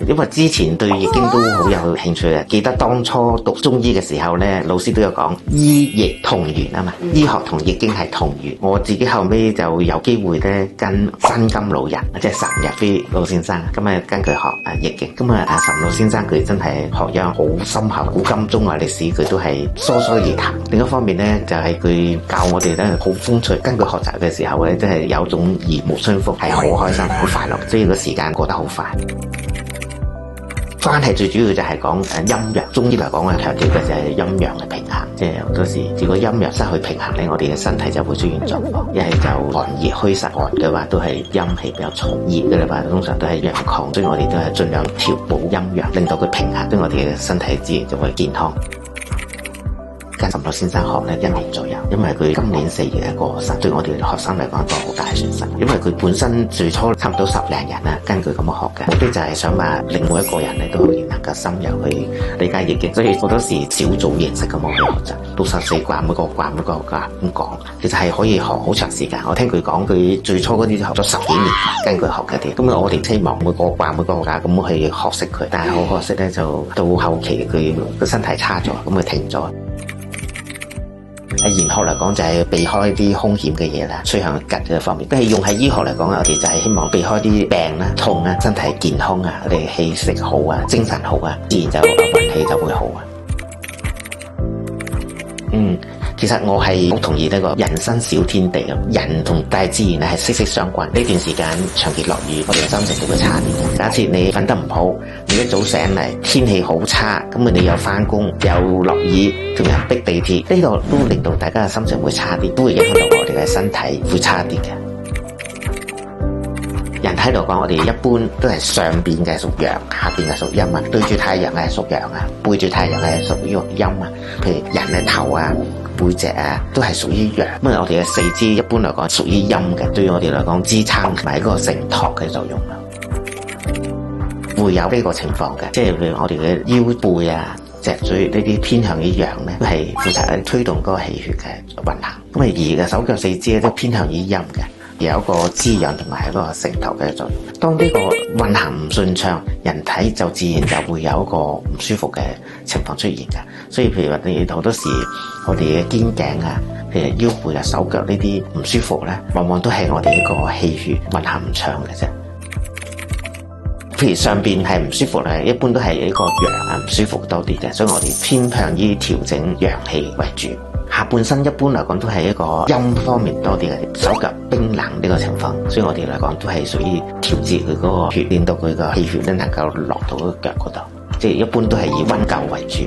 因為之前對易經都好有興趣嘅，記得當初讀中醫嘅時候咧，老師都有講醫易同源啊嘛，醫學同易經係同源。我自己後尾就有機會咧跟新金老人，即係岑日飛老先生，咁啊跟佢學易經。咁啊岑老先生佢真係學養好深厚，古今中外歷史佢都係疏疏而談。另一方面咧就係佢教我哋咧好風趣，跟佢學習嘅時候咧真係有種耳目相逢，係好開心好快樂，所以個時間過得好快。關係最主要就係講陰陽，中醫嚟講咧強調嘅就係陰陽嘅平衡，即係好多時如果陰陽失去平衡咧，我哋嘅身體就會出現狀況，一係就寒熱虛實，寒嘅話都係陰氣比較重，熱嘅話通常都係陽亢，所以我哋都係盡量調補陰陽，令到佢平衡，對我哋嘅身體自然就會健康。跟岑老先生學咧1年左右，因為佢今年4月過身，對我哋學生嚟講都好大嘅損失。因為佢本身最初差唔多10零人啦，跟佢咁樣學嘅，目的就係想話令每一個人咧都可以能夠深入去理解易經，所以好多時小組形式咁樣去學習，到14卦每個卦咁講，其實係可以學好長時間。我聽佢講，佢最初嗰啲學咗10幾年，跟佢學嘅啲。咁我哋希望每個卦咁去學識佢，但係好可惜咧，就到後期佢個身體差咗，咁佢停咗。喺玄學嚟講就係避開啲兇險嘅嘢啦，趨向吉嘅方面。但係用喺醫學嚟講，我哋就係希望避開啲病啦、痛啊、身體健康啊、我哋氣息好啊、精神好啊，自然就運氣就會好啊。其實我係好同意呢個人生小天地啊，人同大自然係息息相關。呢段時間長期落雨，我哋嘅心情都會差啲。假設你瞓得唔好，你一早醒嚟天氣好差，咁你又翻工又落雨，仲有逼地鐵，呢度都令到大家嘅心情會差啲，都會影響到我哋嘅身體會差啲嘅。人體嚟講，我哋一般都係上邊嘅屬陽，下邊嘅屬陰啊。對住太陽嘅係屬陽啊，背住太陽嘅係屬於陰啊。譬如人嘅頭啊、背脊啊，都係屬於陽。咁我哋嘅四肢一般嚟講屬於陰嘅，對於我哋嚟講支撐同埋一個承托嘅作用啦。會有呢個情況嘅，即係譬如我哋嘅腰背啊、脊椎呢啲偏向於陽咧，都係負責推動嗰個氣血嘅運行。咁而嘅手腳四肢咧都偏向於陰嘅。有一個滋養同埋一個承托嘅作用。當呢個運行唔順暢，人體就自然就會有一個唔舒服嘅情況出現嘅。所以譬如話你好多時我哋嘅肩頸啊、譬如腰背啊、手腳呢啲唔舒服咧，往往都係我哋一個氣血運行唔暢嘅啫。譬如上邊係唔舒服咧，一般都係一個陽啊唔舒服多啲嘅，所以我哋偏向於調整陽氣為主。下半身一般嚟講都係一個陰方面多啲嘅，手腳冰冷呢個情況，所以我哋嚟講都係屬於調節佢嗰個血，令到佢個氣血咧能夠落到個腳嗰度，即係一般都係以溫灸為主。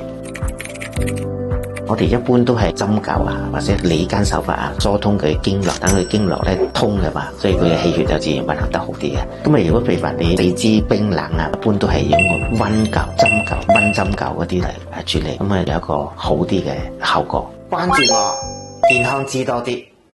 我哋一般都係針灸啊，或者理間手法啊，疏通佢經絡，等佢經絡咧通嘅話，所以佢嘅氣血就自然運行得好啲嘅。咁啊，如果譬如話你四肢冰冷啊，一般都係用個溫灸、針灸、溫針灸嗰啲嚟處理，咁啊有一個好啲嘅效果。關注我，健康知多啲。